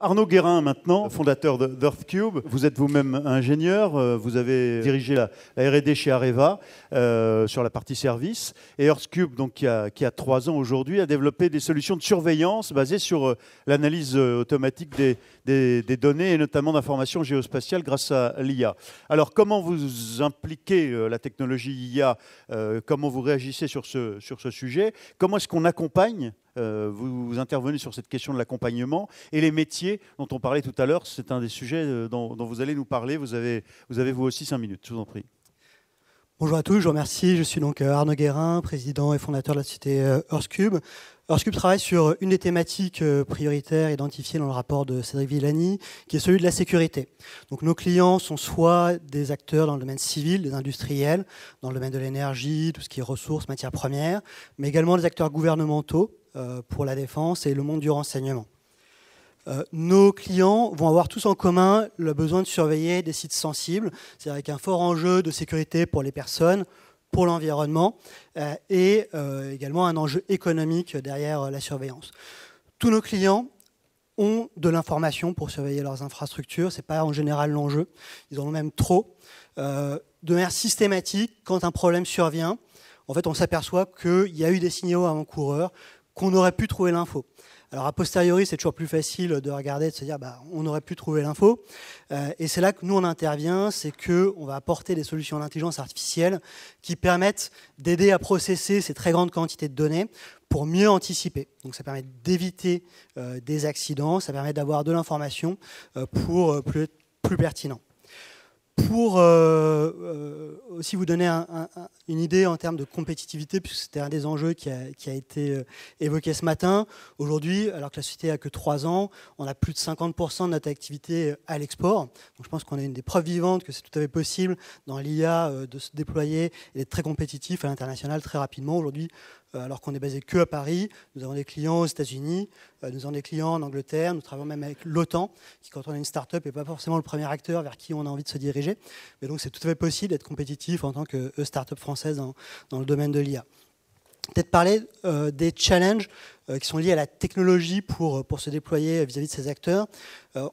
Arnaud Guérin, maintenant, fondateur d'Earthcube. Vous êtes vous-même ingénieur, vous avez dirigé la R&D chez Areva sur la partie service. Et Earthcube, donc, qui a 3 ans aujourd'hui, a développé des solutions de surveillance basées sur l'analyse automatique des données et notamment d'informations géospatiales grâce à l'IA. Alors, comment vous impliquez la technologie IA? Comment vous réagissez sur ce sujet? Comment est-ce qu'on accompagne? Vous intervenez sur cette question de l'accompagnement et les métiers dont on parlait tout à l'heure. C'est un des sujets dont vous allez nous parler. Vous avez vous aussi 5 minutes, je vous en prie. Bonjour à tous, je vous remercie. Je suis donc Arnaud Guérin, président et fondateur de la société Earthcube. Earthcube travaille sur une des thématiques prioritaires identifiées dans le rapport de Cédric Villani, qui est celui de la sécurité. Donc nos clients sont soit des acteurs dans le domaine civil, des industriels, dans le domaine de l'énergie, tout ce qui est ressources, matières premières, mais également des acteurs gouvernementaux pour la défense et le monde du renseignement. Nos clients vont avoir tous en commun le besoin de surveiller des sites sensibles, c'est-à-dire avec un fort enjeu de sécurité pour les personnes, pour l'environnement et également un enjeu économique derrière la surveillance. Tous nos clients ont de l'information pour surveiller leurs infrastructures, ce n'est pas en général l'enjeu, ils en ont même trop. De manière systématique, quand un problème survient, en fait, on s'aperçoit qu'il y a eu des signaux avant-coureurs, qu'on aurait pu trouver l'info. Alors, a posteriori, c'est toujours plus facile de regarder et de se dire on aurait pu trouver l'info. Et c'est là que nous, on intervient, c'est qu'on va apporter des solutions d'intelligence artificielle qui permettent d'aider à processer ces très grandes quantités de données pour mieux anticiper. Donc, ça permet d'éviter des accidents, ça permet d'avoir de l'information pour plus pertinent. Pour aussi vous donner une idée en termes de compétitivité, puisque c'était un des enjeux qui a été évoqué ce matin. Aujourd'hui, alors que la société n'a que 3 ans, on a plus de 50% de notre activité à l'export. Donc je pense qu'on a une des preuves vivantes que c'est tout à fait possible dans l'IA de se déployer et d'être très compétitif à l'international très rapidement. Aujourd'hui, alors qu'on est basé que à Paris, nous avons des clients aux États-Unis, nous avons des clients en Angleterre, nous travaillons même avec l'OTAN, qui quand on a une start-up n'est pas forcément le premier acteur vers qui on a envie de se diriger. Mais donc c'est tout à fait possible d'être compétitif en tant que start-up française dans le domaine de l'IA. Peut-être parler des challenges qui sont liés à la technologie pour se déployer vis-à-vis de ces acteurs.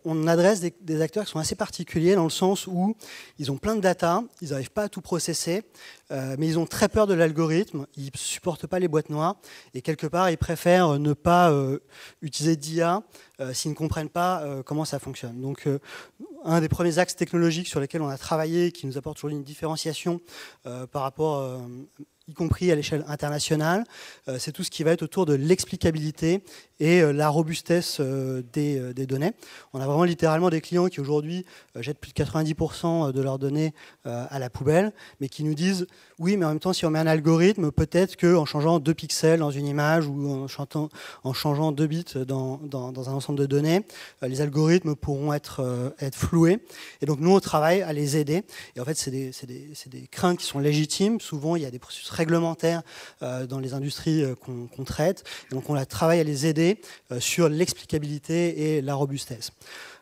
On adresse des acteurs qui sont assez particuliers dans le sens où ils ont plein de data, ils n'arrivent pas à tout processer, mais ils ont très peur de l'algorithme, ils ne supportent pas les boîtes noires et quelque part ils préfèrent ne pas utiliser d'IA s'ils ne comprennent pas comment ça fonctionne. Donc un des premiers axes technologiques sur lesquels on a travaillé, qui nous apporte aujourd'hui une différenciation par rapport y compris à l'échelle internationale, c'est tout ce qui va être autour de l'explicabilité et la robustesse des données. On a vraiment littéralement des clients qui aujourd'hui jettent plus de 90% de leurs données à la poubelle, mais qui nous disent oui, mais en même temps, si on met un algorithme, peut-être qu'en changeant 2 pixels dans une image ou en changeant 2 bits dans un ensemble de données, les algorithmes pourront être floués. Et donc nous, on travaille à les aider. Et en fait, c'est des craintes qui sont légitimes. Souvent, il y a des processus réglementaires dans les industries qu'on traite. Et donc on travaille à les aider sur l'explicabilité et la robustesse.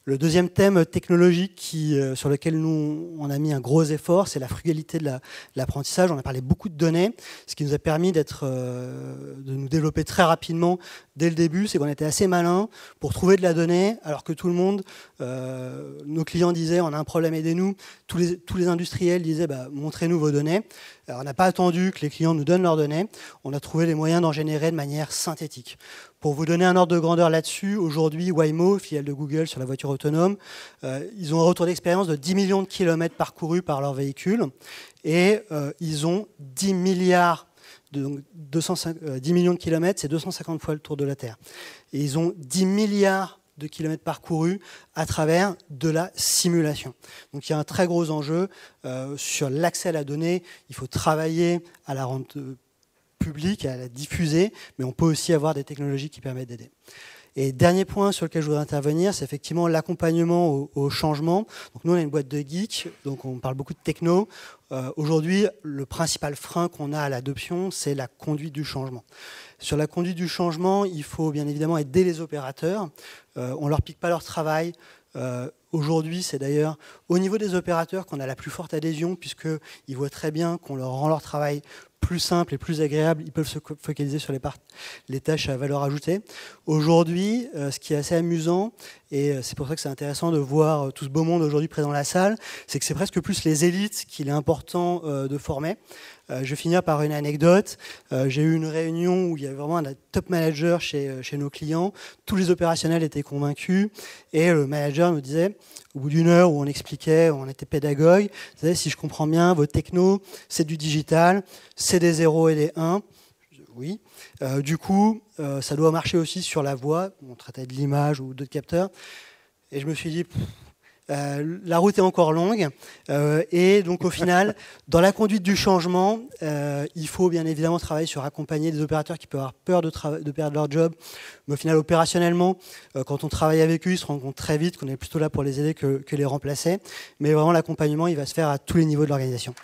Le deuxième thème technologique sur lequel nous on a mis un gros effort, c'est la frugalité de l'apprentissage. On a parlé beaucoup de données, ce qui nous a permis de nous développer très rapidement dès le début. C'est qu'on était assez malin pour trouver de la donnée, alors que tout le monde, nos clients disaient on a un problème, aidez-nous. Tous les industriels disaient montrez-nous vos données. Alors, on n'a pas attendu que les clients nous donnent leurs données. On a trouvé les moyens d'en générer de manière synthétique. Pour vous donner un ordre de grandeur là-dessus, aujourd'hui, Waymo, filiale de Google sur la voiture autonome, ils ont un retour d'expérience de 10 millions de kilomètres parcourus par leur véhicule et ils ont 10 milliards 10 millions de kilomètres, c'est 250 fois le tour de la Terre. Et ils ont 10 milliards de kilomètres parcourus à travers de la simulation. Donc il y a un très gros enjeu sur l'accès à la donnée. Il faut travailler à la rendre publique, à la diffuser, mais on peut aussi avoir des technologies qui permettent d'aider. Et dernier point sur lequel je voudrais intervenir, c'est effectivement l'accompagnement au changement. Donc nous, on est une boîte de geeks, donc on parle beaucoup de techno. Aujourd'hui, le principal frein qu'on a à l'adoption, c'est la conduite du changement. Sur la conduite du changement, il faut bien évidemment aider les opérateurs. On ne leur pique pas leur travail. Aujourd'hui, c'est d'ailleurs au niveau des opérateurs qu'on a la plus forte adhésion, puisqu'ils voient très bien qu'on leur rend leur travail plus simple et plus agréable, ils peuvent se focaliser sur les tâches à valeur ajoutée. Aujourd'hui, ce qui est assez amusant, et c'est pour ça que c'est intéressant de voir tout ce beau monde aujourd'hui présent dans la salle, c'est que c'est presque plus les élites qu'il est important de former. Je vais finir par une anecdote. J'ai eu une réunion où il y avait vraiment un top manager chez nos clients. Tous les opérationnels étaient convaincus et le manager nous disait, au bout d'une heure où on expliquait, on était pédagogue, il disait, si je comprends bien, votre techno, c'est du digital, c'est des 0 et des 1. Oui. Du coup, ça doit marcher aussi sur la voix. On traitait de l'image ou d'autres capteurs. Et je me suis dit... la route est encore longue et donc au final, dans la conduite du changement, il faut bien évidemment travailler sur accompagner des opérateurs qui peuvent avoir peur de perdre leur job. Mais au final, opérationnellement, quand on travaille avec eux, ils se rendent compte très vite qu'on est plutôt là pour les aider que les remplacer. Mais vraiment, l'accompagnement, il va se faire à tous les niveaux de l'organisation.